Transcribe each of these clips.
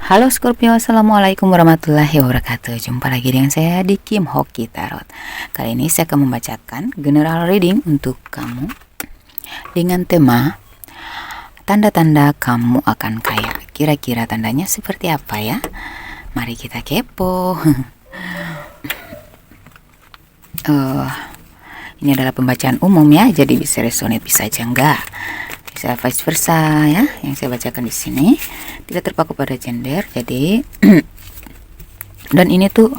Halo Scorpio, Assalamualaikum warahmatullahi wabarakatuh. Jumpa lagi dengan saya di Kim Hoki Tarot. Kali ini saya akan membacakan general reading untuk kamu dengan tema tanda-tanda kamu akan kaya. Kira-kira tandanya seperti apa ya? Mari kita kepo. Ini adalah pembacaan umum ya, jadi bisa resonate bisa aja enggak. Bisa vice versa ya. Yang saya bacakan di sini tidak terpaku pada gender. Jadi dan ini tuh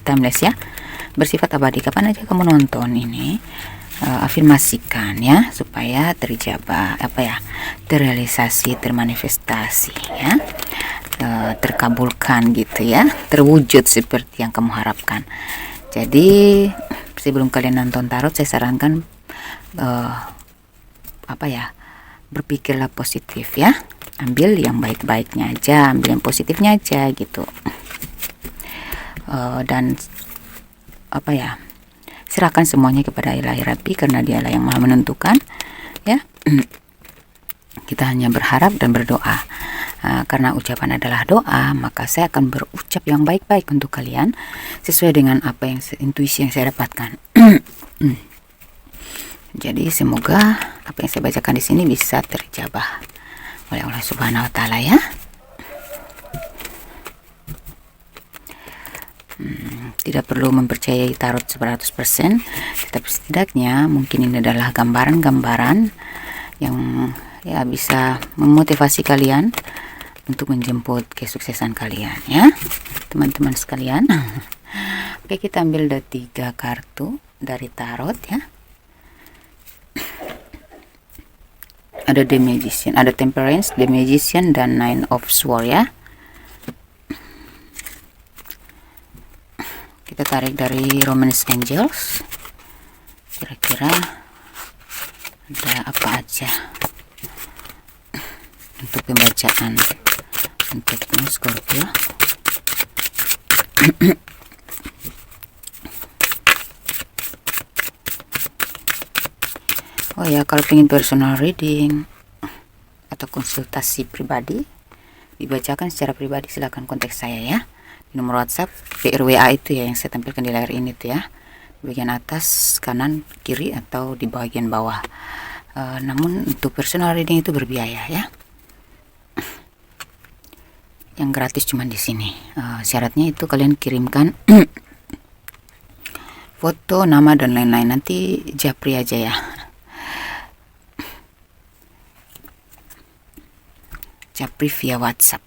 timeless ya. Bersifat abadi, kapan aja kamu nonton ini. Afirmasikan ya supaya terjabah terrealisasi, termanifestasi ya, terkabulkan gitu ya, terwujud seperti yang kamu harapkan. Jadi sebelum kalian nonton tarot, saya sarankan berpikirlah positif ya, ambil yang baik-baiknya aja, ambil yang positifnya aja gitu. Dan serahkan semuanya kepada Ilahi Rabbi, karena dialah yang maha menentukan ya. Kita hanya berharap dan berdoa. Karena ucapan adalah doa, maka saya akan berucap yang baik-baik untuk kalian sesuai dengan apa yang intuisi yang saya dapatkan. Jadi semoga apa yang saya bacakan di sini bisa terjabah oleh Allah Subhanahu wa taala ya. Tidak perlu mempercayai tarot 100%, tetapi setidaknya mungkin ini adalah gambaran-gambaran yang ya bisa memotivasi kalian untuk menjemput kesuksesan kalian ya, teman-teman sekalian. Oke, kita ambil 3 kartu dari tarot ya. Ada The Magician, ada Temperance, The Magician, dan Nine of Swords ya. Kita tarik dari Romance Angels. Kira-kira ada apa aja untuk pembacaan untukmu Scorpio. Oh ya, kalau ingin personal reading atau konsultasi pribadi dibacakan secara pribadi, silahkan kontak saya ya di nomor WhatsApp PRWA itu ya, yang saya tampilkan di layar ini tuh ya, di bagian atas, kanan, kiri, atau di bagian bawah. Namun untuk personal reading itu berbiaya ya. Yang gratis cuma di sini. Syaratnya itu kalian kirimkan foto, nama, dan lain-lain. Nanti japri aja ya. Japri via WhatsApp.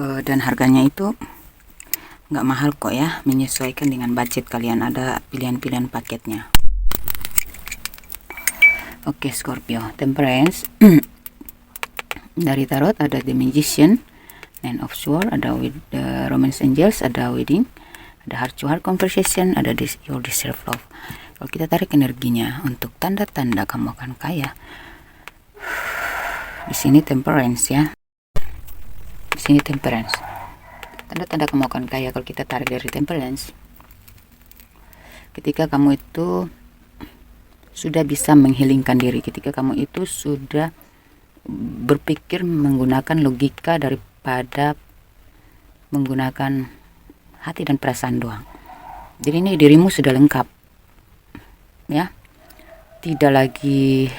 Dan harganya itu nggak mahal kok ya, menyesuaikan dengan budget kalian. Ada pilihan-pilihan paketnya. Oke Scorpio, Temperance dari tarot ada The Magician, Nine of Swords, ada the Romance Angels, ada Wedding, ada Heart to Heart Conversation, ada Your Deserve Love. Kalau kita tarik energinya untuk tanda-tanda kamu akan kaya, di sini Temperance ya. Di sini Temperance. Tanda-tanda kamu akan kaya kalau kita tarik dari Temperance. Ketika kamu itu sudah bisa menghilangkan diri, ketika kamu itu sudah berpikir menggunakan logika daripada menggunakan hati dan perasaan doang. Jadi ini dirimu sudah lengkap ya, tidak lagi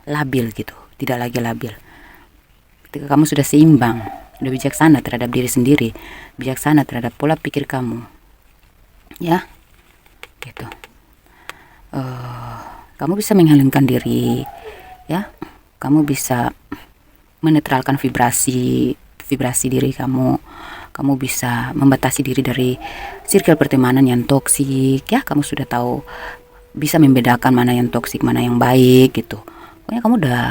labil gitu, tidak lagi labil. Ketika kamu sudah seimbang, sudah bijaksana terhadap diri sendiri, bijaksana terhadap pola pikir kamu ya, gitu. Kamu bisa menghilangkan diri ya, kamu bisa menetralkan vibrasi diri kamu. Kamu bisa membatasi diri dari circle pertemanan yang toksik ya. Kamu sudah tahu, bisa membedakan mana yang toksik, mana yang baik gitu. Pokoknya kamu udah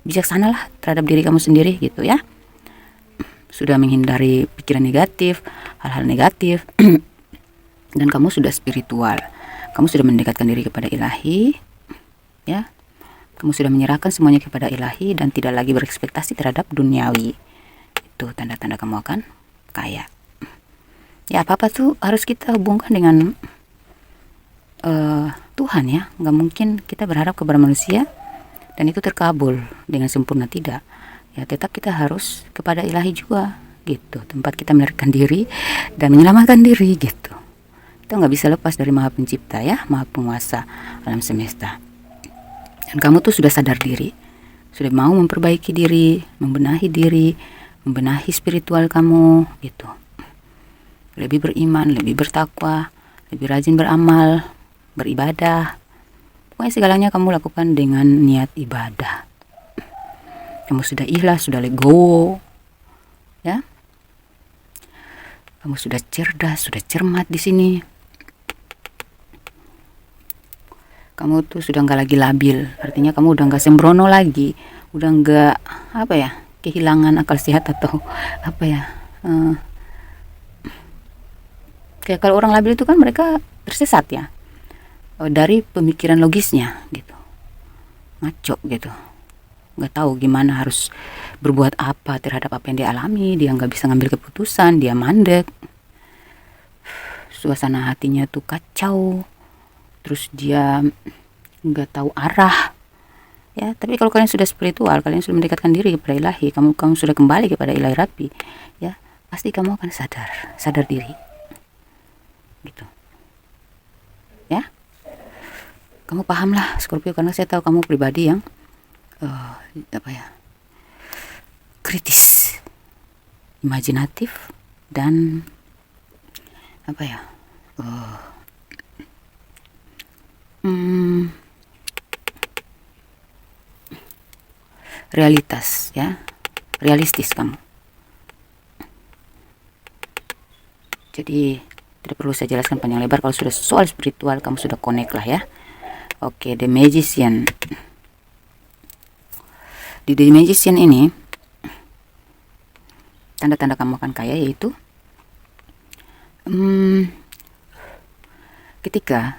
bijaksana lah terhadap diri kamu sendiri gitu ya. Sudah menghindari pikiran negatif, hal-hal negatif. Dan kamu sudah spiritual. Kamu sudah mendekatkan diri kepada Ilahi ya. Kamu sudah menyerahkan semuanya kepada Ilahi dan tidak lagi berekspektasi terhadap duniawi. Itu tanda-tanda kamu akan kaya. Ya, apa-apa tuh harus kita hubungkan dengan Tuhan ya. Nggak mungkin kita berharap kepada manusia dan itu terkabul dengan sempurna, tidak. Ya tetap kita harus kepada ilahi juga gitu, tempat kita melarikan diri dan menyelamatkan diri gitu. Kita nggak bisa lepas dari Maha Pencipta ya, Maha Penguasa alam semesta. Dan kamu tuh sudah sadar diri, sudah mau memperbaiki diri, membenahi spiritual kamu gitu. Lebih beriman, lebih bertakwa, lebih rajin beramal, beribadah. Pokoknya segalanya kamu lakukan dengan niat ibadah. Kamu sudah ikhlas, sudah legowo, ya. Kamu sudah cerdas, sudah cermat di sini. Kamu tuh sudah nggak lagi labil, artinya kamu udah nggak sembrono lagi, udah nggak kehilangan akal sehat atau kayak kalau orang labil itu kan mereka tersesat ya dari pemikiran logisnya gitu, ngaco gitu, nggak tahu gimana harus berbuat apa terhadap apa yang dia alami. Dia nggak bisa ngambil keputusan, dia mandek, suasana hatinya tuh kacau, terus dia nggak tahu arah ya. Tapi kalau kalian sudah spiritual, kalian sudah mendekatkan diri kepada ilahi, kamu sudah kembali kepada ilahi Rabbi ya, pasti kamu akan sadar diri gitu ya. Kamu pahamlah Scorpio, karena saya tahu kamu pribadi yang kritis, imajinatif, dan realitas ya, realistis kamu. Jadi tidak perlu saya jelaskan panjang lebar, kalau sudah soal spiritual kamu sudah connect lah ya. Oke, The Magician. Di The Magician ini tanda-tanda kamu akan kaya yaitu ketika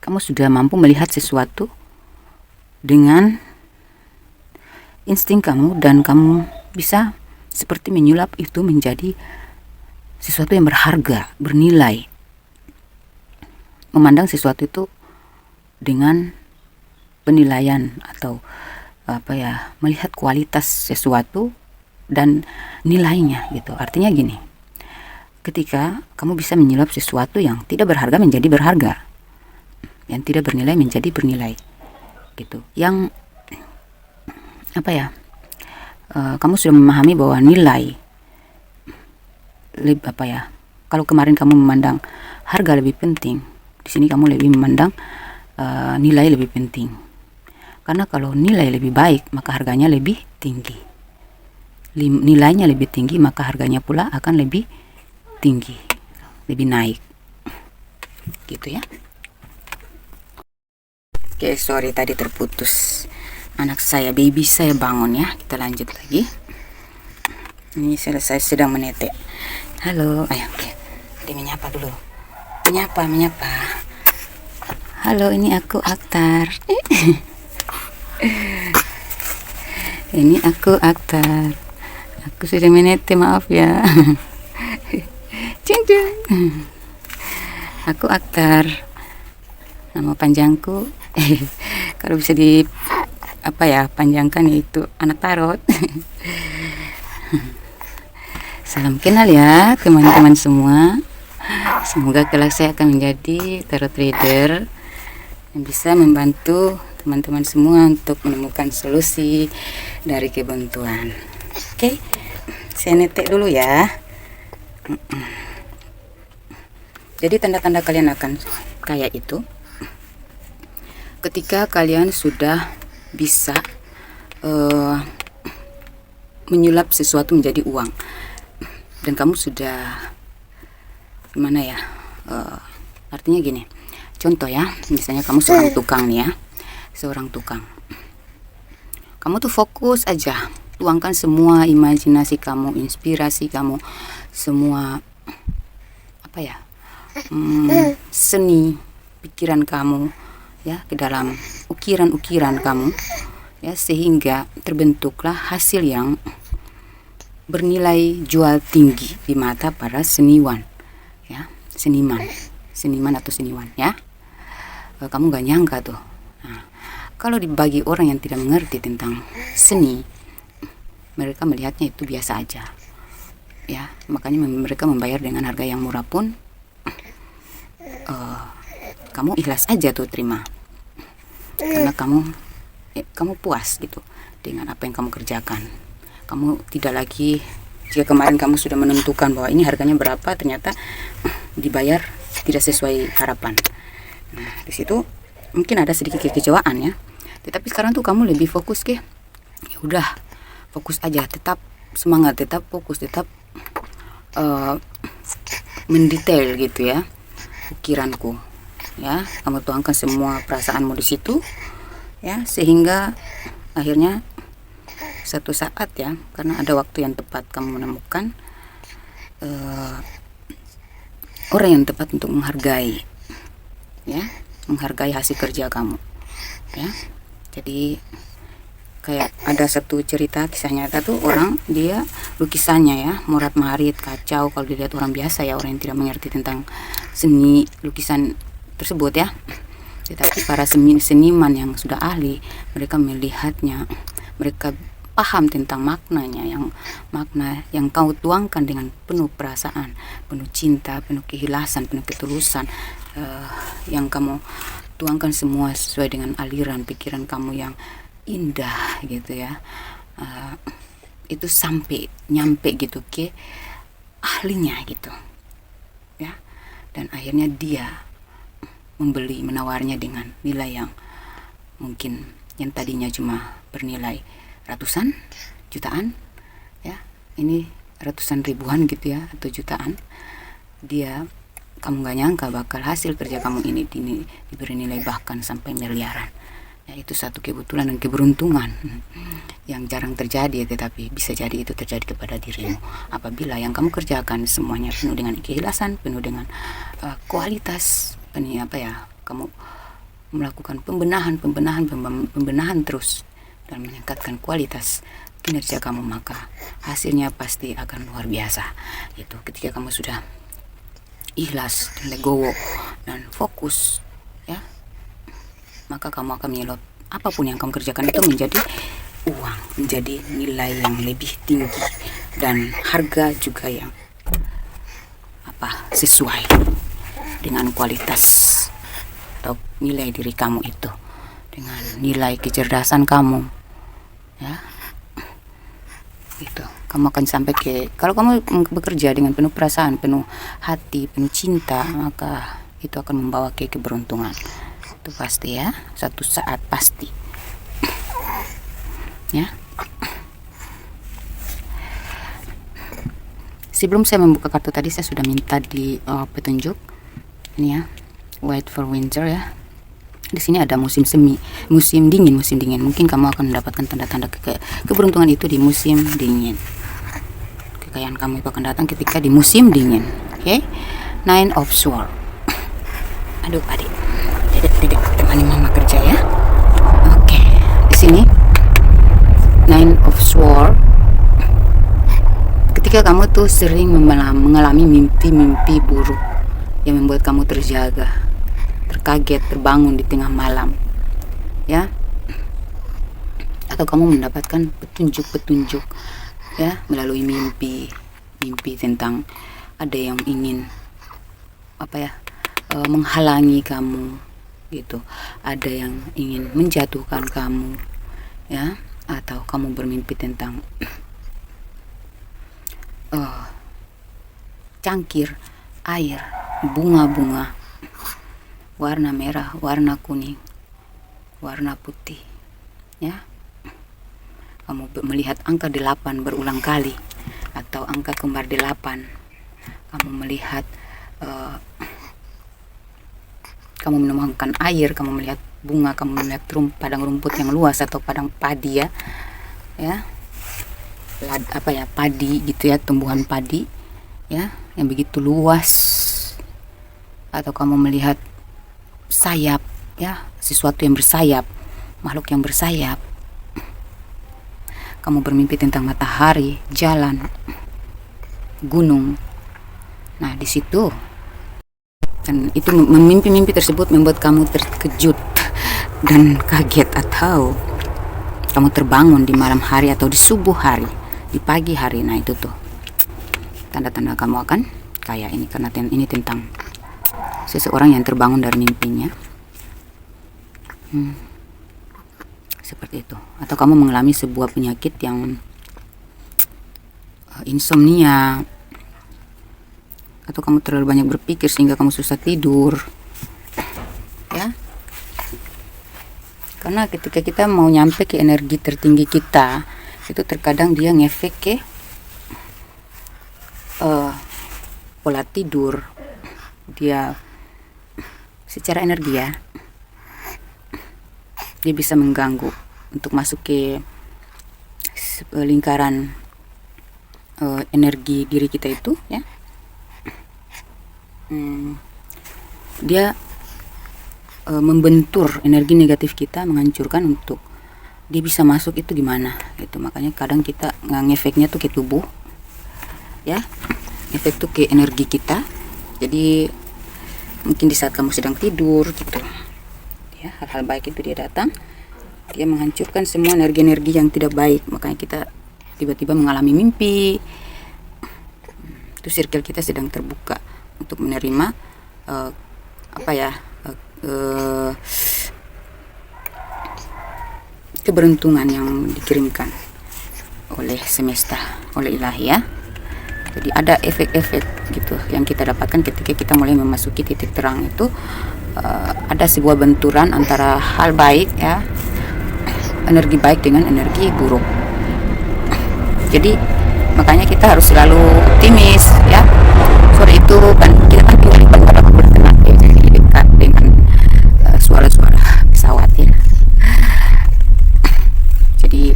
kamu sudah mampu melihat sesuatu dengan insting kamu dan kamu bisa seperti menyulap itu menjadi sesuatu yang berharga, bernilai. Memandang sesuatu itu dengan penilaian atau melihat kualitas sesuatu dan nilainya gitu. Artinya gini, ketika kamu bisa menyulap sesuatu yang tidak berharga menjadi berharga, yang tidak bernilai menjadi bernilai gitu, yang kamu sudah memahami bahwa nilai kalau kemarin kamu memandang harga lebih penting, di sini kamu lebih memandang nilai lebih penting. Karena kalau nilai lebih baik, maka harganya lebih tinggi. Nilainya lebih tinggi, maka harganya pula akan lebih tinggi, lebih naik. Gitu ya. Oke, sorry tadi terputus. Anak saya, baby saya bangun ya. Kita lanjut lagi. Ini selesai, sedang menetek. Halo, ayo oke. Dia menyapa dulu. Menyapa. Halo, ini aku Aktar. Ini aku Aktar. Aku sudah menetek, maaf ya. Cing. Aku Aktar. Nama panjangku kalau bisa panjangkan yaitu anak tarot. Salam kenal ya teman-teman semua. Semoga kelak saya akan menjadi tarot reader yang bisa membantu teman-teman semua untuk menemukan solusi dari kebuntuan. Oke, saya netek dulu ya. Jadi tanda-tanda kalian akan kaya itu ketika kalian sudah bisa menyulap sesuatu menjadi uang, dan kamu sudah artinya gini, contoh ya, misalnya kamu seorang tukang nih ya, seorang tukang, kamu tuh fokus aja, tuangkan semua imajinasi kamu, inspirasi kamu, semua seni pikiran kamu ya ke dalam ukiran-ukiran kamu ya, sehingga terbentuklah hasil yang bernilai jual tinggi di mata para seniwan ya, seniman atau seniwan ya. Kamu gak nyangka tuh. Nah, Kalau dibagi orang yang tidak mengerti tentang seni, mereka melihatnya itu biasa aja, ya. Makanya mereka membayar dengan harga yang murah pun, kamu ikhlas aja tuh terima, karena kamu puas gitu dengan apa yang kamu kerjakan. Kamu tidak lagi, jika kemarin kamu sudah menentukan bahwa ini harganya berapa, ternyata dibayar tidak sesuai harapan. Nah, di situ mungkin ada sedikit kekecewaan ya. Tetapi sekarang tuh kamu lebih fokus ke, ya udah fokus aja, tetap semangat, tetap fokus, tetap mendetail gitu ya pikiranku, ya. Kamu tuangkan semua perasaanmu di situ, ya, sehingga akhirnya satu saat ya, karena ada waktu yang tepat, kamu menemukan orang yang tepat untuk menghargai, ya, menghargai hasil kerja kamu, ya. Jadi kayak ada satu cerita kisah nyata tuh, orang dia lukisannya ya morat marit kacau kalau dilihat orang biasa ya, orang yang tidak mengerti tentang seni lukisan tersebut ya. Tetapi para seniman yang sudah ahli, mereka melihatnya, mereka paham tentang maknanya, makna yang kau tuangkan dengan penuh perasaan, penuh cinta, penuh keikhlasan, penuh ketulusan, yang kamu tuangkan semua sesuai dengan aliran pikiran kamu yang indah gitu ya. Itu nyampe gitu ke ahlinya gitu ya, dan akhirnya dia menawarnya dengan nilai yang mungkin yang tadinya cuma bernilai ratusan jutaan ya, ini ratusan ribuan gitu ya, atau jutaan. Kamu gak nyangka bakal hasil kerja kamu ini diberi nilai bahkan sampai miliaran ya. Itu satu kebetulan dan keberuntungan yang jarang terjadi, tetapi bisa jadi itu terjadi kepada dirimu apabila yang kamu kerjakan semuanya penuh dengan keikhlasan, penuh dengan kualitas. Kamu melakukan pembenahan terus dan meningkatkan kualitas kinerja kamu, maka hasilnya pasti akan luar biasa. Itu ketika kamu sudah ikhlas, legowo, dan fokus ya, maka kamu akan menyelot apapun yang kamu kerjakan itu menjadi uang, menjadi nilai yang lebih tinggi dan harga juga yang sesuai dengan kualitas atau nilai diri kamu itu, dengan nilai kecerdasan kamu ya. Itu kamu akan sampai kalau kamu bekerja dengan penuh perasaan, penuh hati, penuh cinta, maka itu akan membawa ke keberuntungan. Itu pasti ya, satu saat pasti ya. Sebelum saya membuka kartu tadi, saya sudah minta di petunjuk ini ya, Wait for Winter ya. Di sini ada musim dingin. Mungkin kamu akan mendapatkan tanda-tanda keberuntungan itu di musim dingin. Kekayaan kamu itu akan datang ketika di musim dingin. Oke? Nine of Swords. Aduh, adik. Dedek temani mama kerja ya. Oke. Di sini Nine of Swords. Ketika kamu tuh sering mengalami mimpi-mimpi buruk yang membuat kamu terjaga, terkaget, terbangun di tengah malam ya, atau kamu mendapatkan petunjuk ya melalui mimpi tentang ada yang ingin menghalangi kamu gitu, ada yang ingin menjatuhkan kamu ya, atau kamu bermimpi tentang cangkir air, bunga-bunga warna merah, warna kuning, warna putih ya. Kamu melihat angka 8 berulang kali atau angka kembar 8. Kamu melihat kamu menemukan air, kamu melihat bunga, kamu melihat padang rumput yang luas atau padang padi ya. Padi gitu ya, tumbuhan padi ya yang begitu luas. Atau kamu melihat sayap ya, sesuatu yang bersayap, makhluk yang bersayap. Kamu bermimpi tentang matahari, jalan, gunung. Nah, di situ, dan itu mimpi-mimpi tersebut membuat kamu terkejut, dan kaget, atau kamu terbangun di malam hari atau di subuh hari, di pagi hari. Nah itu tuh tanda-tanda kamu akan kaya ini, karena ini tentang seseorang yang terbangun dari mimpinya. Seperti itu. Atau kamu mengalami sebuah penyakit yang insomnia, atau kamu terlalu banyak berpikir sehingga kamu susah tidur, ya. Karena ketika kita mau nyampe ke energi tertinggi kita, itu terkadang dia ngefek ke pola tidur, dia secara energi ya, dia bisa mengganggu untuk masuk ke lingkaran energi diri kita itu, ya. Dia membentur energi negatif kita, menghancurkan untuk dia bisa masuk itu gimana gitu. Makanya kadang kita ngefeknya tuh ke tubuh, ya, efek tuh ke energi kita. Jadi mungkin di saat kamu sedang tidur gitu, ya, hal-hal baik itu dia datang, dia menghancurkan semua energi-energi yang tidak baik. Makanya kita tiba-tiba mengalami mimpi, itu circle kita sedang terbuka untuk menerima keberuntungan yang dikirimkan oleh semesta, oleh ilahi, ya. Jadi ada efek-efek gitu yang kita dapatkan ketika kita mulai memasuki titik terang itu. Ada sebuah benturan antara hal baik, ya, energi baik dengan energi buruk. Jadi makanya kita harus selalu optimis, ya. Sore itu kan kita kan tinggal di bandara bertenang, ya, jadi dekat dengan suara-suara pesawat, ya. Jadi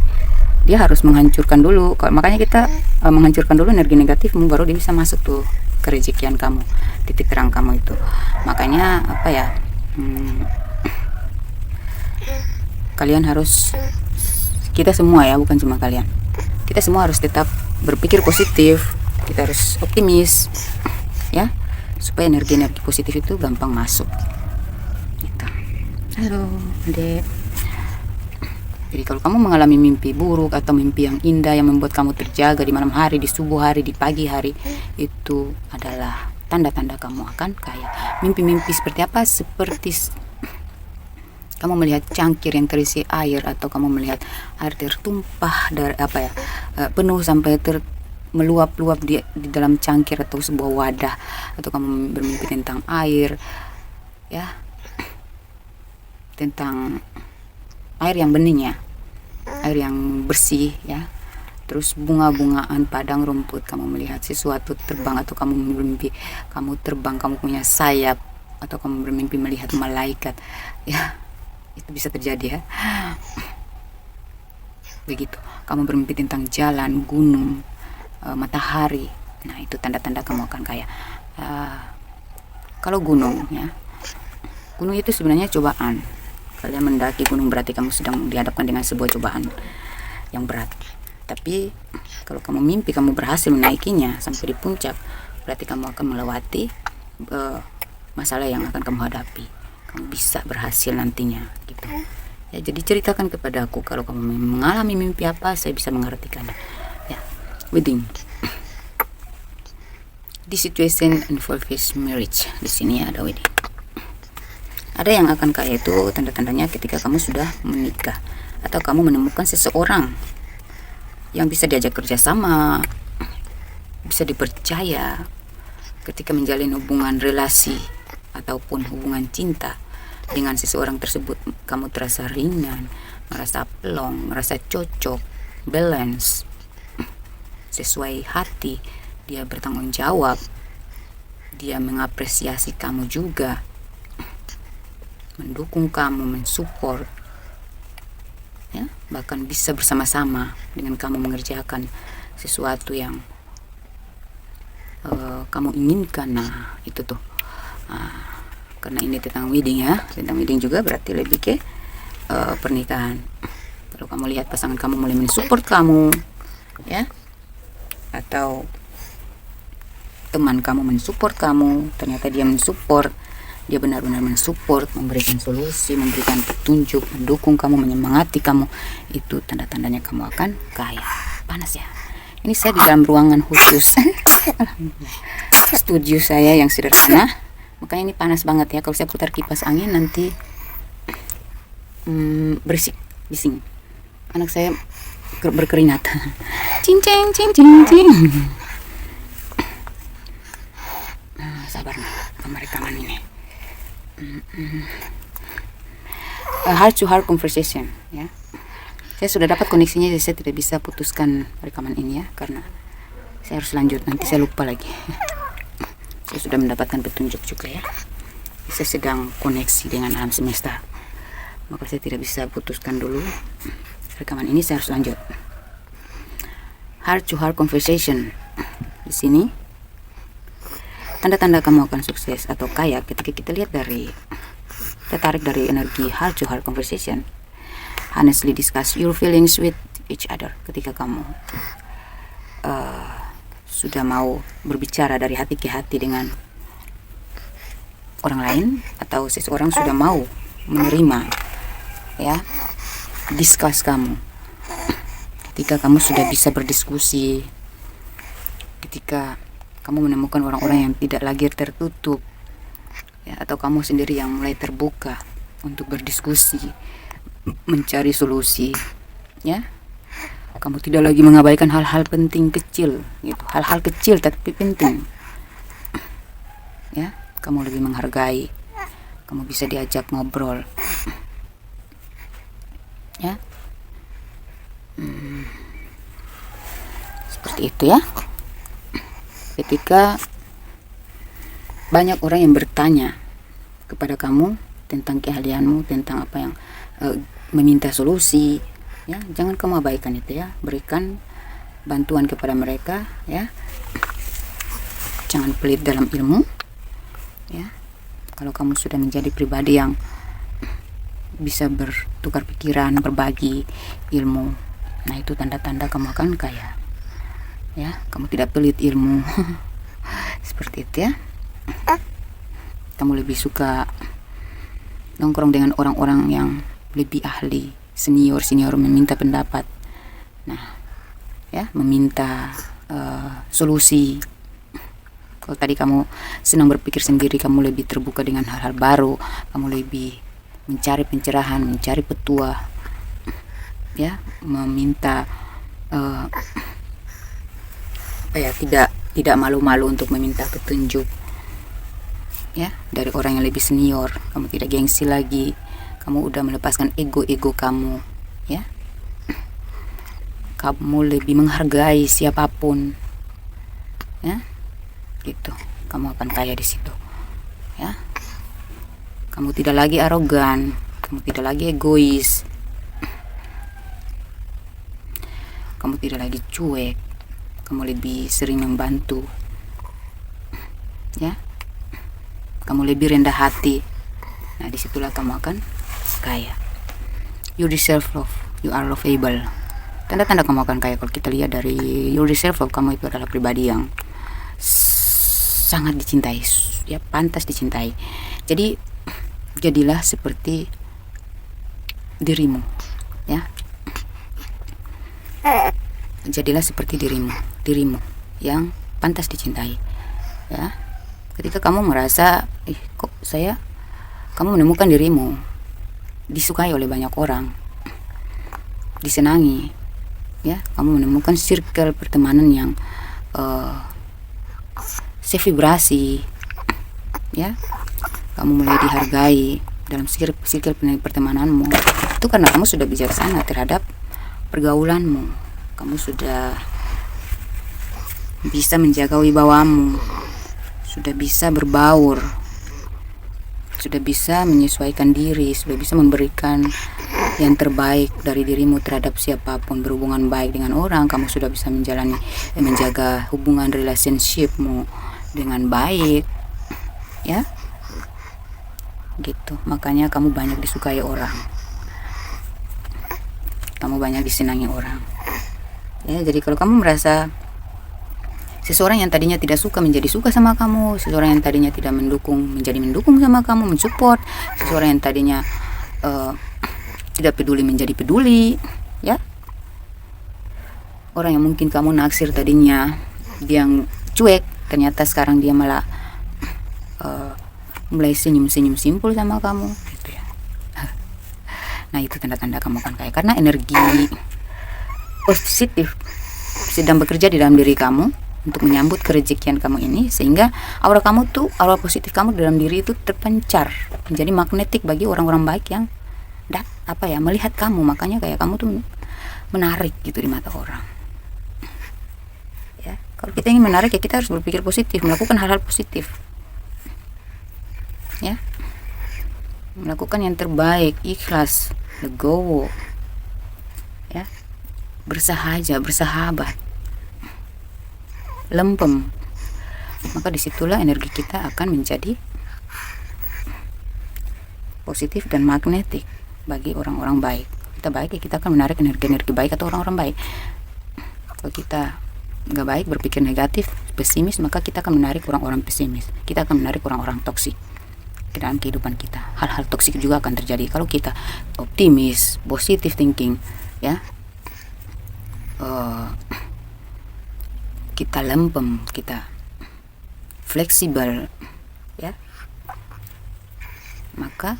dia harus menghancurkan dulu. Makanya kita menghancurkan dulu energi negatifmu, baru dia bisa masuk tuh ke rezekian kamu, titik terang kamu itu. Makanya kalian harus, kita semua ya, bukan cuma kalian, kita semua harus tetap berpikir positif, kita harus optimis, ya, supaya energi-energi positif itu gampang masuk gitu. Halo Dek. Jadi kalau kamu mengalami mimpi buruk atau mimpi yang indah yang membuat kamu terjaga di malam hari, di subuh hari, di pagi hari, itu adalah tanda-tanda kamu akan kaya. Mimpi-mimpi seperti apa? Seperti kamu melihat cangkir yang terisi air, atau kamu melihat air tertumpah dari penuh sampai meluap-luap di dalam cangkir atau sebuah wadah, atau kamu bermimpi tentang air, ya, tentang air yang bening, ya, air yang bersih, ya. Terus bunga-bungaan, padang rumput, kamu melihat sesuatu terbang, atau kamu bermimpi kamu terbang, kamu punya sayap, atau kamu bermimpi melihat malaikat, ya, itu bisa terjadi, ya. Begitu. Kamu bermimpi tentang jalan, gunung, matahari. Nah, itu tanda-tanda kamu akan kaya. Kalau gunung, ya, gunung itu sebenarnya cobaan. Kalian mendaki gunung berarti kamu sedang dihadapkan dengan sebuah cobaan yang berat. Tapi kalau kamu mimpi kamu berhasil menaikinya sampai di puncak, berarti kamu akan melewati masalah yang akan kamu hadapi. Kamu bisa berhasil nantinya gitu. Ya, jadi ceritakan kepada aku kalau kamu mengalami mimpi apa, saya bisa mengartikannya. Ya, wedding. The situation involves marriage. Di sini ada wedding. Ada yang akan kaya itu tanda-tandanya ketika kamu sudah menikah, atau kamu menemukan seseorang yang bisa diajak kerjasama, bisa dipercaya. Ketika menjalin hubungan relasi ataupun hubungan cinta dengan seseorang tersebut, kamu terasa ringan, merasa plong, merasa cocok, balance, sesuai hati. Dia bertanggung jawab, dia mengapresiasi kamu juga, mendukung kamu, mensupport, ya, bahkan bisa bersama-sama dengan kamu mengerjakan sesuatu yang kamu inginkan. Nah, itu tuh. Karena ini tentang wedding, ya, tentang wedding juga berarti lebih ke pernikahan. Kalau kamu lihat pasangan kamu mulai mensupport kamu, ya, atau teman kamu mensupport kamu, ternyata dia mensupport, dia benar-benar mensupport, memberikan solusi, memberikan petunjuk, mendukung kamu, menyemangati kamu, itu tanda-tandanya kamu akan kaya. Panas ya. Ini saya di dalam ruangan khusus. Studio saya yang sederhana, makanya ini panas banget ya. Kalau saya putar kipas angin nanti berisik, bising. Anak saya berkeringat. Cinceng, cinceng, cinceng. Sabar nih, sama rekaman ini. Heart to heart conversation, ya. Saya sudah dapat koneksinya, jadi saya tidak bisa putuskan rekaman ini ya, karena saya harus lanjut, nanti saya lupa lagi. Saya sudah mendapatkan petunjuk juga ya. Saya sedang koneksi dengan alam semesta, maka saya tidak bisa putuskan dulu rekaman ini, saya harus lanjut. Heart to heart conversation. Di sini tanda-tanda kamu akan sukses atau kaya ketika kita lihat dari, kita tarik dari energi heart to heart conversation. Honestly discuss your feelings with each other. Ketika kamu sudah mau berbicara dari hati ke hati dengan orang lain, atau seseorang sudah mau menerima ya discuss kamu, ketika kamu sudah bisa berdiskusi, ketika kamu menemukan orang-orang yang tidak lagi tertutup ya, atau kamu sendiri yang mulai terbuka untuk berdiskusi, mencari solusi ya. Kamu tidak lagi mengabaikan hal-hal penting kecil gitu, hal-hal kecil tapi penting ya. Kamu lebih menghargai, kamu bisa diajak ngobrol ya. Seperti itu ya. Ketika banyak orang yang bertanya kepada kamu tentang keahlianmu, tentang apa yang meminta solusi ya, jangan kamu abaikan itu ya. Berikan bantuan kepada mereka ya. Jangan pelit dalam ilmu ya. Kalau kamu sudah menjadi pribadi yang bisa bertukar pikiran, berbagi ilmu, nah itu tanda-tanda kamu akan kaya ya. Kamu tidak pelit ilmu. Seperti itu ya. Kamu lebih suka nongkrong dengan orang-orang yang lebih ahli, senior meminta pendapat, nah ya, meminta solusi. Kalau tadi kamu senang berpikir sendiri, kamu lebih terbuka dengan hal-hal baru, kamu lebih mencari pencerahan, mencari petua ya, meminta tidak malu-malu untuk meminta petunjuk ya dari orang yang lebih senior. Kamu tidak gengsi lagi, kamu udah melepaskan ego kamu ya. Kamu lebih menghargai siapapun ya, gitu. Kamu akan kaya di situ ya. Kamu tidak lagi arogan, kamu tidak lagi egois, kamu tidak lagi cuek, kamu lebih sering membantu ya. Kamu lebih rendah hati. Nah disitulah kamu akan kaya. You deserve love, you are lovable. Tanda-tanda kamu akan kaya kalau kita lihat dari you deserve love, kamu itu adalah pribadi yang sangat dicintai ya, pantas dicintai. Jadi jadilah seperti dirimu ya. Jadilah seperti dirimu yang pantas dicintai ya. Ketika kamu merasa kamu menemukan dirimu disukai oleh banyak orang, disenangi ya, kamu menemukan circle pertemanan yang sevibrasi ya, kamu mulai dihargai dalam circle pertemananmu, itu karena kamu sudah bijaksana terhadap pergaulanmu. Kamu sudah bisa menjaga wibawamu, sudah bisa berbaur, sudah bisa menyesuaikan diri, sudah bisa memberikan yang terbaik dari dirimu terhadap siapapun. Berhubungan baik dengan orang, kamu sudah bisa menjaga hubungan relationshipmu dengan baik ya, gitu. Makanya kamu banyak disukai orang, kamu banyak disenangi orang ya. Jadi kalau kamu merasa Seseorang yang tadinya tidak suka menjadi suka sama kamu, seseorang yang tadinya tidak mendukung menjadi mendukung sama kamu, mensupport, seseorang yang tadinya tidak peduli menjadi peduli, ya. Orang yang mungkin kamu naksir tadinya dia yang cuek, ternyata sekarang dia malah mulai senyum-senyum simpul sama kamu, gitu ya. Nah, itu tanda-tanda kamu akan kaya karena energi positif sedang bekerja di dalam diri kamu untuk menyambut kerezekian kamu ini, sehingga aura kamu tuh, aura positif kamu dalam diri itu terpencar menjadi magnetik bagi orang-orang baik yang melihat kamu. Makanya kayak kamu tuh menarik gitu di mata orang, ya. Kalau kita ingin menarik, ya kita harus berpikir positif, melakukan hal-hal positif, ya, melakukan yang terbaik, ikhlas, legowo, ya, bersahaja, bersahabat, lempem. Maka disitulah energi kita akan menjadi positif dan magnetik bagi orang-orang baik. Kita baik, ya kita akan menarik energi-energi baik atau orang-orang baik. Kalau kita nggak baik, berpikir negatif, pesimis, maka kita akan menarik orang-orang pesimis. Kita akan menarik orang-orang toksik ke dalam kehidupan kita. Hal-hal toksik juga akan terjadi kalau kita optimis, positive thinking, ya. Kita lempem, kita fleksibel, ya, maka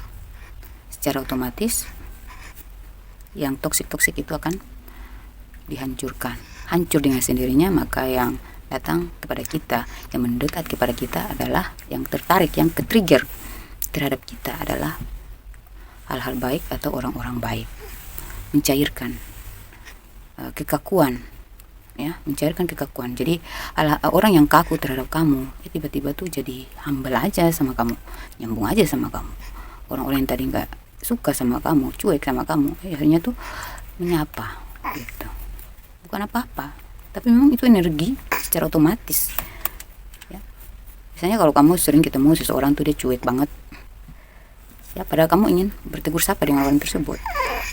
secara otomatis yang toksik-toksik itu akan dihancurkan, hancur dengan sendirinya. Maka yang datang kepada kita, yang mendekat kepada kita adalah yang tertarik, yang ke-trigger terhadap kita adalah hal-hal baik atau orang-orang baik, mencairkan kekakuan, ya, mencairkan kekakuan. Jadi orang yang kaku terhadap kamu, ya tiba-tiba tuh jadi humble aja sama kamu, nyambung aja sama kamu. Orang-orang yang tadi nggak suka sama kamu, cuek sama kamu, akhirnya tuh menyapa, gitu. Bukan apa-apa, tapi memang itu energi secara otomatis, ya. Misalnya kalau kamu sering ketemu seseorang tuh dia cuek banget, ya, padahal kamu ingin bertegur sapa dengan orang tersebut,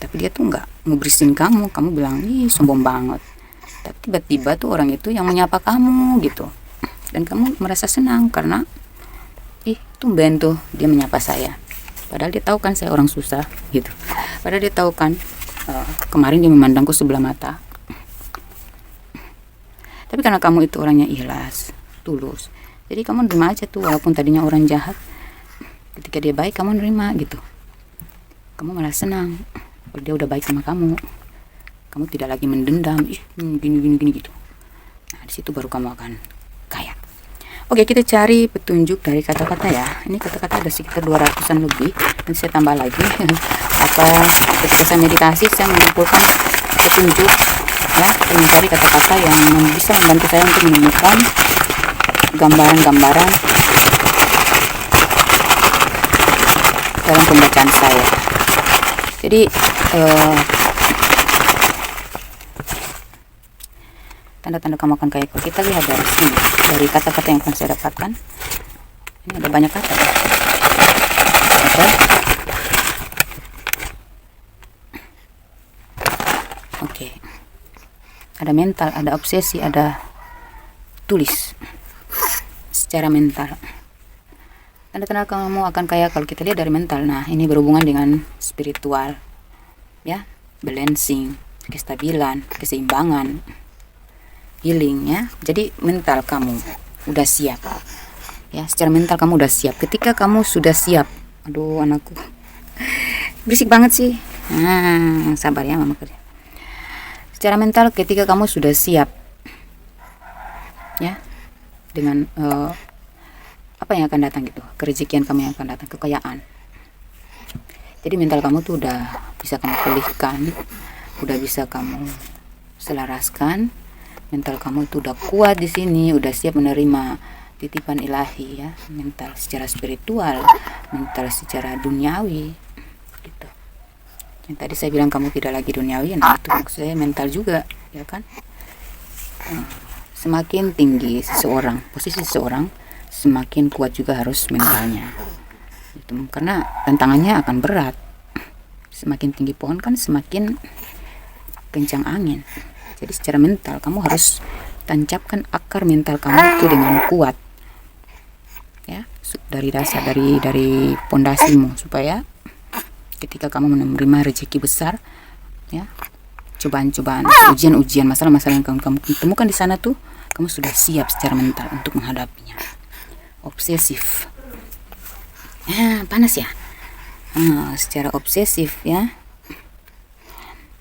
tapi dia tuh nggak ngebrisin kamu bilang, ih sombong banget. Tapi tiba-tiba tuh orang itu yang menyapa kamu, gitu, dan kamu merasa senang karena tumben tuh dia menyapa saya, padahal dia tahu kan saya orang susah, gitu. Padahal dia tahu kan kemarin dia memandangku sebelah mata, tapi karena kamu itu orangnya ikhlas, tulus, jadi kamu nerima aja tuh, walaupun tadinya orang jahat. Ketika dia baik, kamu nerima, gitu. Kamu malah senang kalau dia udah baik sama kamu. Kamu tidak lagi mendendam, gini gitu. Nah, di situ baru kamu akan kaya. Oke, kita cari petunjuk dari kata-kata, ya. Ini kata-kata ada sekitar 200-an lebih. Nanti saya tambah lagi. Ketika saya meditasi, saya mengumpulkan petunjuk, ya, mencari kata-kata yang bisa membantu saya untuk menemukan gambaran-gambaran dalam pembacaan saya. Jadi tanda-tanda kamu akan kaya, kalau kita lihat dari sini, dari kata-kata yang akan saya dapatkan, ini ada banyak kata, ya. Oke. Ada mental, ada obsesi, ada tulis secara mental. Tanda-tanda kamu akan kaya kalau kita lihat dari mental. Nah, ini berhubungan dengan spiritual, ya, balancing, kestabilan, keseimbangan, healing, ya. Jadi mental kamu udah siap, ya, secara mental kamu udah siap. Ketika kamu sudah siap, aduh anakku berisik banget sih, sabar ya mama kerja. Secara mental ketika kamu sudah siap, ya, dengan apa yang akan datang, gitu, kerezekian kamu yang akan datang, kekayaan. Jadi mental kamu tuh udah bisa kamu pulihkan, udah bisa kamu selaraskan. Mental kamu itu udah kuat di sini, udah siap menerima titipan ilahi, ya. Mental secara spiritual, mental secara duniawi, gitu. Yang tadi saya bilang kamu tidak lagi duniawi, nah itu maksud saya mental juga, ya kan. Semakin tinggi seseorang, posisi seseorang, semakin kuat juga harus mentalnya, gitu. Karena tantangannya akan berat. Semakin tinggi pohon kan semakin kencang angin. Jadi secara mental kamu harus tancapkan akar mental kamu itu dengan kuat, ya, dari dasar, dari pondasimu, supaya ketika kamu menerima rezeki besar, ya, cobaan-cobaan, ujian-ujian, masalah-masalah yang kamu temukan di sana tuh, kamu sudah siap secara mental untuk menghadapinya. Obsesif, panas ya. Secara obsesif, ya,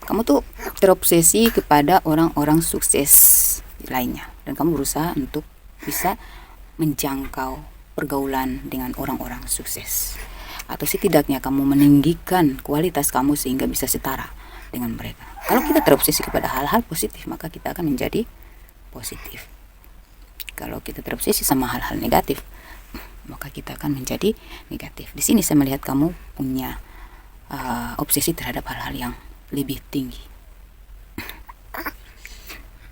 kamu tuh terobsesi kepada orang-orang sukses lainnya, dan kamu berusaha untuk bisa menjangkau pergaulan dengan orang-orang sukses, atau setidaknya kamu meninggikan kualitas kamu sehingga bisa setara dengan mereka. Kalau kita terobsesi kepada hal-hal positif, maka kita akan menjadi positif. Kalau kita terobsesi sama hal-hal negatif, maka kita akan menjadi negatif. Di sini saya melihat kamu punya obsesi terhadap hal-hal yang lebih tinggi.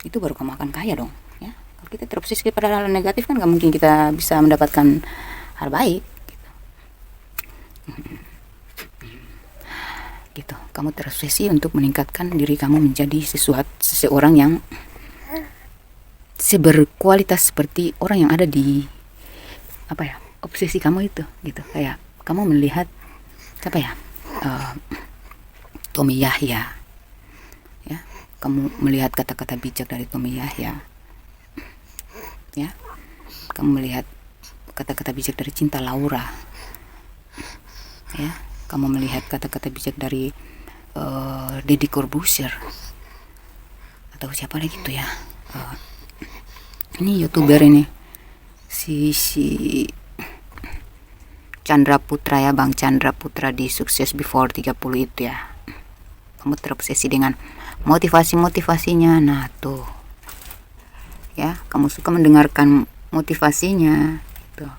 Itu baru kamu akan kaya dong, ya. Kalau kita terobsesi pada hal negatif kan gak mungkin kita bisa mendapatkan hal baik, gitu. Kamu terobsesi untuk meningkatkan diri kamu menjadi seseorang yang berkualitas seperti orang yang ada di obsesi kamu itu, gitu. Kayak kamu melihat Tommy Yahya, ya, kamu melihat kata-kata bijak dari Tommy Yahya, ya, kamu melihat kata-kata bijak dari Cinta Laura, ya, kamu melihat kata-kata bijak dari Deddy Corbuzier, atau siapa lagi tuh, ya, ini YouTuber ini si Chandra Putra, ya, Bang Chandra Putra di Sukses Before 30 itu, ya. Kamu terobsesi dengan motivasinya. Nah, tuh, ya, kamu suka mendengarkan motivasinya, gitu,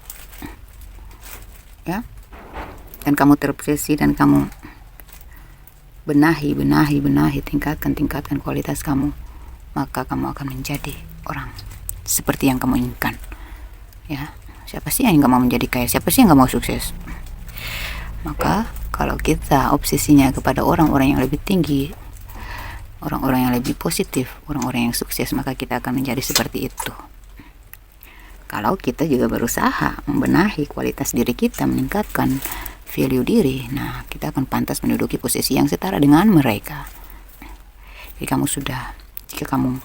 ya, dan kamu terobsesi dan kamu benahi, tingkatkan kualitas kamu, maka kamu akan menjadi orang seperti yang kamu inginkan, ya. Siapa sih yang gak mau menjadi kaya? Siapa sih yang gak mau sukses? Maka kalau kita obsesinya kepada orang-orang yang lebih tinggi, orang-orang yang lebih positif, orang-orang yang sukses, maka kita akan menjadi seperti itu. Kalau kita juga berusaha membenahi kualitas diri kita, meningkatkan value diri, nah, kita akan pantas menduduki posisi yang setara dengan mereka. Jadi jika kamu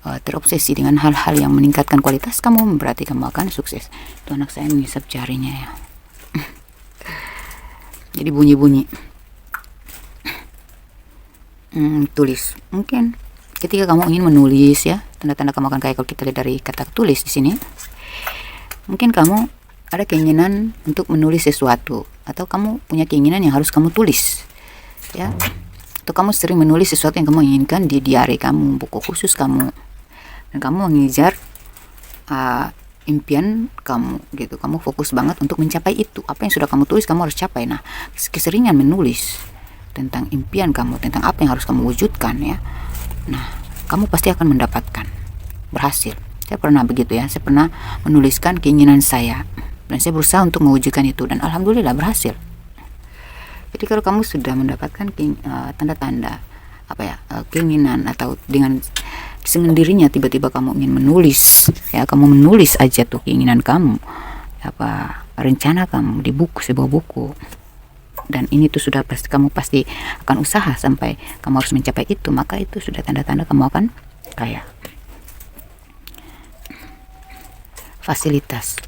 terobsesi dengan hal-hal yang meningkatkan kualitas kamu, berarti kamu akan sukses. Itu anak saya mengisap jarinya, ya. Jadi bunyi-bunyi. Tulis. Mungkin ketika kamu ingin menulis, ya, tanda-tanda kamu akan kaya kalau kita lihat dari kata tulis di sini. Mungkin kamu ada keinginan untuk menulis sesuatu, atau kamu punya keinginan yang harus kamu tulis, ya. Atau kamu sering menulis sesuatu yang kamu inginkan di diary kamu, buku khusus kamu, dan kamu mengejar impian kamu, gitu. Kamu fokus banget untuk mencapai itu. Apa yang sudah kamu tulis kamu harus capai. Nah, keseringan menulis tentang impian kamu, tentang apa yang harus kamu wujudkan, ya, nah, kamu pasti akan mendapatkan berhasil. Saya pernah begitu, ya. Saya pernah menuliskan keinginan saya, dan saya berusaha untuk mewujudkan itu, dan alhamdulillah berhasil. Jadi kalau kamu sudah mendapatkan tanda-tanda keinginan, atau dengan sendirinya tiba-tiba kamu ingin menulis, ya, kamu menulis aja tuh keinginan kamu, rencana kamu di sebuah buku, dan ini tuh sudah kamu pasti akan usaha sampai kamu harus mencapai itu, maka itu sudah tanda-tanda kamu akan kaya. Fasilitas.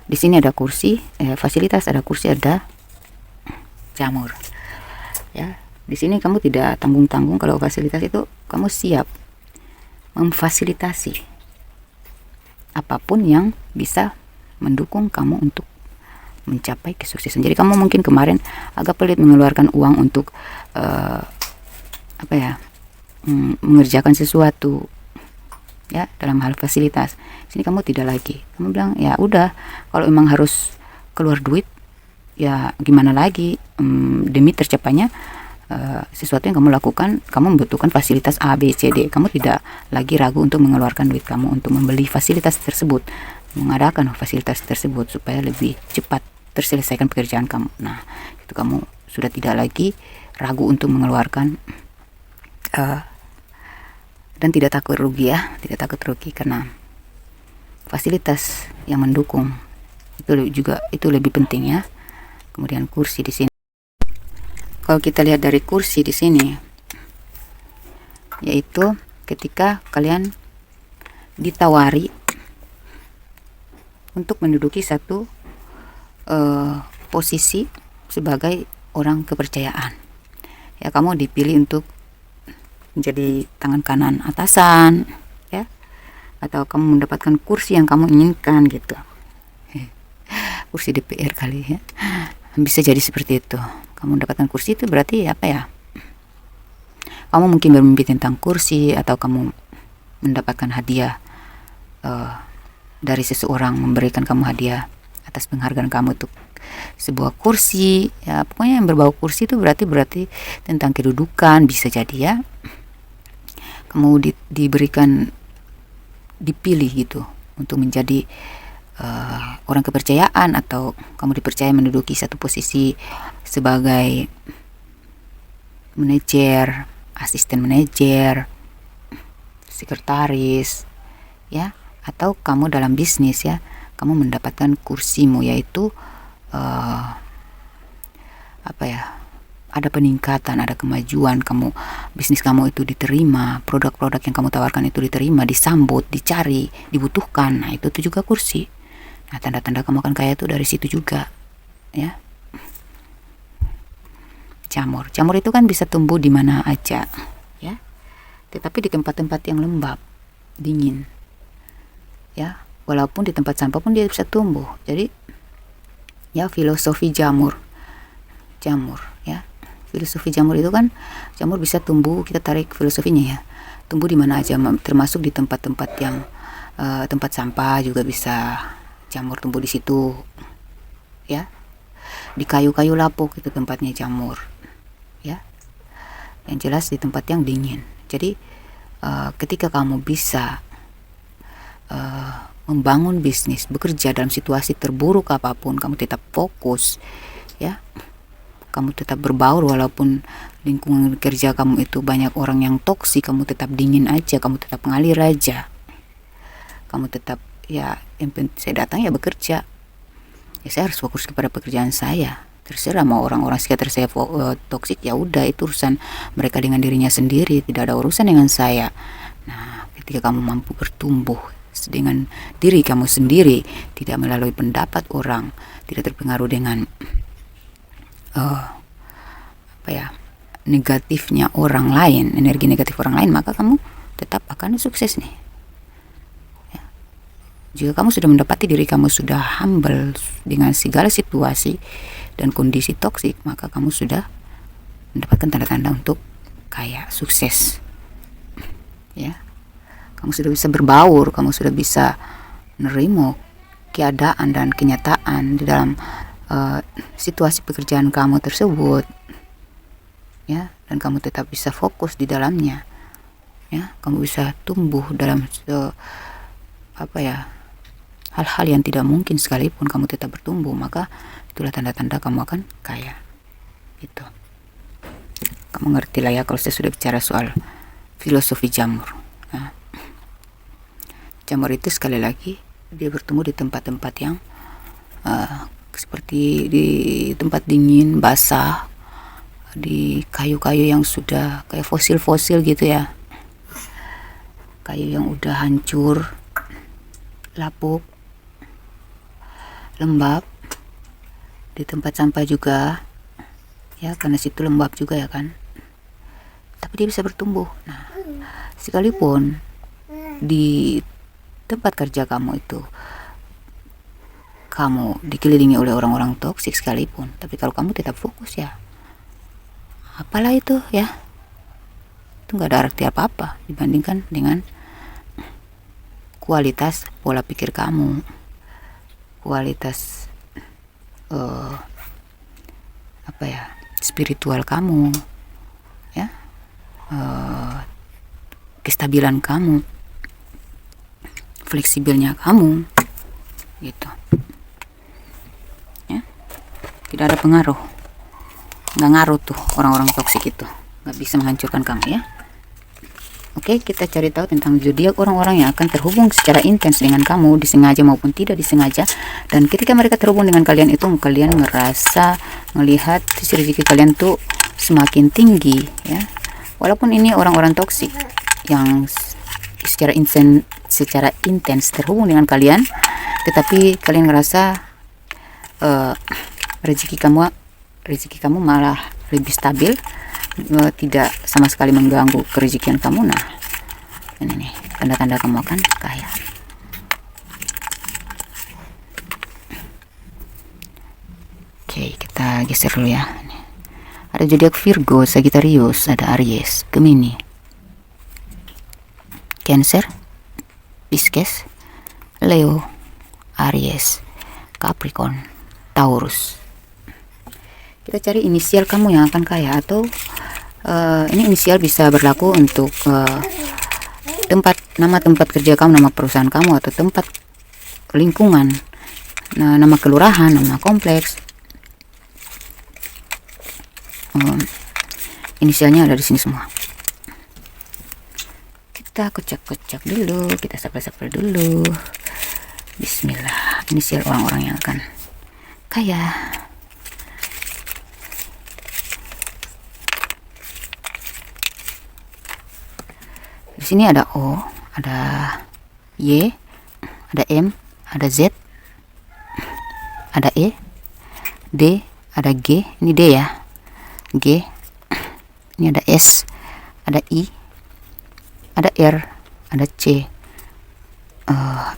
Di sini ada kursi, fasilitas, ada kursi, ada jamur, ya. Di sini kamu tidak tanggung-tanggung. Kalau fasilitas itu kamu siap memfasilitasi apapun yang bisa mendukung kamu untuk mencapai kesuksesan. Jadi kamu mungkin kemarin agak pelit mengeluarkan uang untuk mengerjakan sesuatu, ya, dalam hal fasilitas. Sini kamu tidak lagi. Kamu bilang, ya udah, kalau emang harus keluar duit, ya gimana lagi, demi tercapainya sesuatu yang kamu lakukan, kamu membutuhkan fasilitas A, B, C, D. Kamu tidak lagi ragu untuk mengeluarkan duit kamu untuk membeli fasilitas tersebut, mengadakan fasilitas tersebut supaya lebih cepat terselesaikan pekerjaan kamu. Nah, itu kamu sudah tidak lagi ragu untuk mengeluarkan dan tidak takut rugi ya, tidak takut rugi karena fasilitas yang mendukung itu lebih penting ya. Kemudian kursi di sini. Kalau kita lihat dari kursi di sini, yaitu ketika kalian ditawari untuk menduduki satu posisi sebagai orang kepercayaan. Ya, kamu dipilih untuk menjadi tangan kanan atasan, ya, atau kamu mendapatkan kursi yang kamu inginkan gitu. Kursi DPR kali ya. Bisa jadi seperti itu. Kamu mendapatkan kursi itu berarti apa ya? Kamu mungkin bermimpi tentang kursi, atau kamu mendapatkan hadiah dari seseorang, memberikan kamu hadiah atas penghargaan kamu untuk sebuah kursi. Ya, pokoknya yang berbau kursi itu berarti tentang kedudukan, bisa jadi ya. Kamu dipilih gitu untuk menjadi orang kepercayaan, atau kamu dipercaya menduduki satu posisi sebagai manajer, asisten manajer, sekretaris ya, atau kamu dalam bisnis ya, kamu mendapatkan kursimu, yaitu ada peningkatan, ada kemajuan, bisnis kamu itu diterima, produk-produk yang kamu tawarkan itu diterima, disambut, dicari, dibutuhkan. Nah, itu juga kursi. Nah, tanda-tanda kamu akan kaya itu dari situ juga ya. Jamur itu kan bisa tumbuh di mana aja ya, tetapi di tempat-tempat yang lembab, dingin ya, walaupun di tempat sampah pun dia bisa tumbuh. Jadi ya, filosofi jamur ya, filosofi jamur itu kan, jamur bisa tumbuh, kita tarik filosofinya ya, tumbuh di mana aja, termasuk di tempat-tempat yang tempat sampah juga bisa jamur tumbuh di situ ya. Di kayu-kayu lapuk itu tempatnya jamur ya, yang jelas di tempat yang dingin. Jadi ketika kamu bisa membangun bisnis, bekerja dalam situasi terburuk apapun, kamu tetap fokus ya, kamu tetap berbaur walaupun lingkungan kerja kamu itu banyak orang yang toksik, kamu tetap dingin aja, kamu tetap mengalir aja, kamu tetap ya, yang penting saya datang ya bekerja ya, saya harus fokus kepada pekerjaan saya, terserah mau orang-orang sekitar saya toksik, ya udah, itu urusan mereka dengan dirinya sendiri, tidak ada urusan dengan saya. Nah, ketika kamu mampu bertumbuh dengan diri kamu sendiri, tidak melalui pendapat orang, tidak terpengaruh dengan negatifnya orang lain, energi negatif orang lain, maka kamu tetap akan sukses nih. Jika kamu sudah mendapati diri kamu sudah humble dengan segala situasi dan kondisi toksik, maka kamu sudah mendapatkan tanda-tanda untuk kaya, sukses ya. Kamu sudah bisa berbaur, kamu sudah bisa menerima keadaan dan kenyataan di dalam situasi pekerjaan kamu tersebut ya, dan kamu tetap bisa fokus di dalamnya ya. Kamu bisa tumbuh dalam hal-hal yang tidak mungkin sekalipun kamu tetap bertumbuh, maka itulah tanda-tanda kamu akan kaya gitu. Kamu ngerti lah ya kalau saya sudah bicara soal filosofi jamur. Nah, jamur itu sekali lagi dia bertumbuh di tempat-tempat yang seperti di tempat dingin, basah, di kayu-kayu yang sudah kayak fosil-fosil gitu ya, kayu yang udah hancur, lapuk, lembab, di tempat sampah juga ya, karena situ lembab juga ya kan, tapi dia bisa bertumbuh. Nah, sekalipun di tempat kerja kamu itu kamu dikelilingi oleh orang-orang toksik sekalipun, tapi kalau kamu tetap fokus ya, apalah itu ya, itu nggak ada arti apa-apa dibandingkan dengan kualitas pola pikir kamu, kualitas spiritual kamu ya, kestabilan kamu, fleksibelnya kamu gitu ya. Tidak ada pengaruh, nggak ngaruh tuh orang-orang toksik itu, nggak bisa menghancurkan kamu ya. Oke, kita cari tahu tentang zodiak orang-orang yang akan terhubung secara intens dengan kamu, disengaja maupun tidak disengaja. Dan ketika mereka terhubung dengan kalian itu, kalian merasa melihat sisi rezeki kalian tuh semakin tinggi, ya. Walaupun ini orang-orang toksik yang secara intens terhubung dengan kalian, tetapi kalian ngerasa rezeki kamu malah lebih stabil, tidak sama sekali mengganggu kerezekian kamu. Nah, ini nih tanda-tanda kamu akan kaya. Oke, kita geser dulu ya. Ada zodiak Virgo, Sagittarius, ada Aries, Gemini, Cancer, Pisces, Leo, Aries, Capricorn, Taurus. Kita cari inisial kamu yang akan kaya, atau ini inisial bisa berlaku untuk nama tempat kerja kamu, nama perusahaan kamu, atau tempat lingkungan, nama kelurahan, nama kompleks. Inisialnya ada di sini semua. Kita kocak-kocak dulu, kita sapel-sapel dulu. Bismillah, inisial orang-orang yang akan kaya. Di sini ada O, ada Y, ada M, ada Z, ada E, D, ada G. Ini D ya, G. Ini ada S, ada I, ada R, ada C,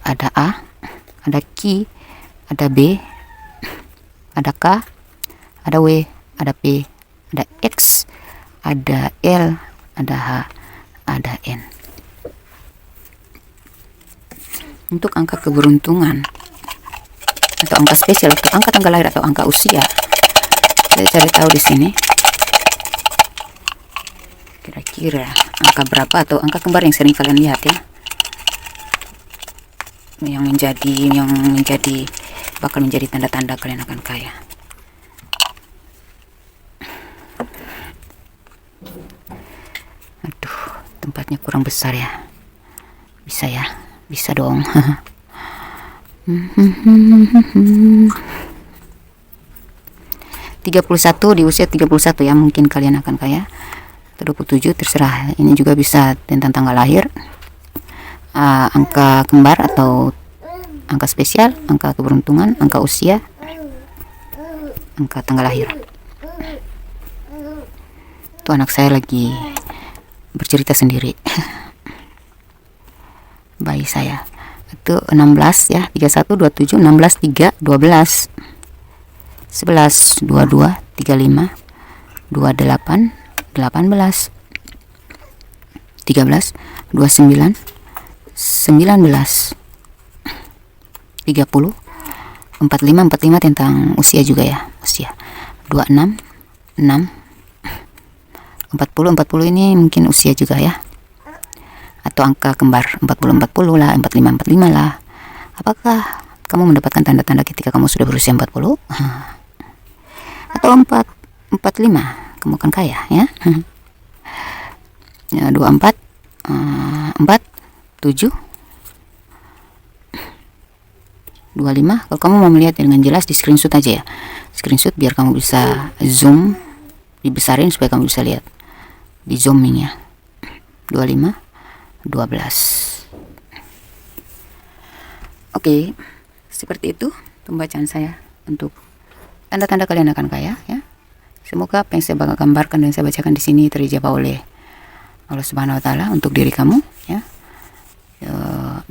ada A, ada Q, ada B, ada K, ada W, ada P, ada X, ada L, ada H, ada N. Untuk angka keberuntungan atau angka spesial, atau angka tanggal lahir, atau angka usia, saya cari tahu di sini kira-kira angka berapa, atau angka kembar yang sering kalian lihat ya, yang bakal menjadi tanda-tanda kalian akan kaya. Aduh, tempatnya kurang besar ya. Bisa ya, bisa dong. 31, di usia 31 ya, mungkin kalian akan kaya. Atau 27, terserah. Ini juga bisa tentang tanggal lahir, angka kembar atau angka spesial, angka keberuntungan, angka usia, angka tanggal lahir. Itu anak saya lagi bercerita sendiri. Bayi saya itu 16 ya, 31, 27, 16, 3, 12, 11, 22, 35, 28, 18, 13, 29, 19, 30, 45 tentang usia juga ya, usia 26, 6, 40 ini mungkin usia juga ya, atau angka kembar 40 lah, 45 lah. Apakah kamu mendapatkan tanda-tanda ketika kamu sudah berusia 40 atau 45 kamu akan kaya ya? 24, 4, 7, 25. Kalau kamu mau melihat dengan jelas, di screenshot aja ya, screenshot biar kamu bisa zoom, dibesarin supaya kamu bisa lihat di zoomingnya. 25, 12. Oke, seperti itu pembacaan saya untuk tanda-tanda kalian akan kaya ya. Semoga apa yang saya gambarkan dan saya bacakan di sini terijabah oleh Allah Subhanahu wa taala untuk diri kamu ya.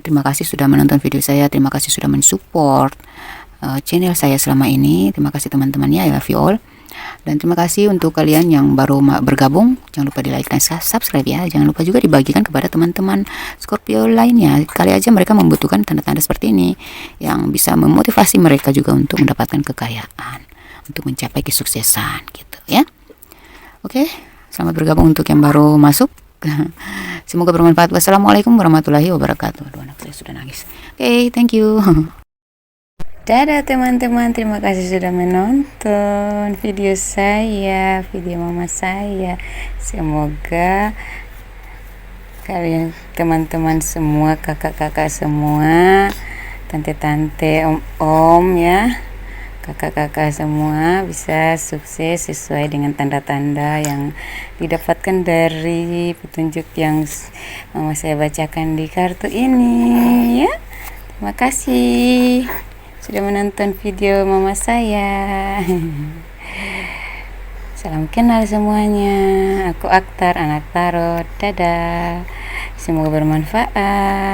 Terima kasih sudah menonton video saya, terima kasih sudah mensupport channel saya selama ini. Terima kasih teman-teman ya, I love you all. Dan terima kasih untuk kalian yang baru bergabung, jangan lupa di like dan subscribe ya. Jangan lupa juga dibagikan kepada teman-teman Scorpio lainnya. Kali aja mereka membutuhkan tanda-tanda seperti ini yang bisa memotivasi mereka juga untuk mendapatkan kekayaan, untuk mencapai kesuksesan gitu ya. Oke, selamat bergabung untuk yang baru masuk. Semoga bermanfaat. Wassalamualaikum warahmatullahi wabarakatuh. Aduh, anak saya sudah nangis. Oke, thank you. Dadah teman-teman, terima kasih sudah menonton video saya, video mama saya. Semoga kalian teman-teman semua, kakak-kakak semua, tante-tante, om-om ya, kakak-kakak semua bisa sukses sesuai dengan tanda-tanda yang didapatkan dari petunjuk yang mama saya bacakan di kartu ini ya. Terima kasih sudah menonton video mama saya. Salam kenal semuanya. Aku Aktar, anak tarot. Dadah. Semoga bermanfaat.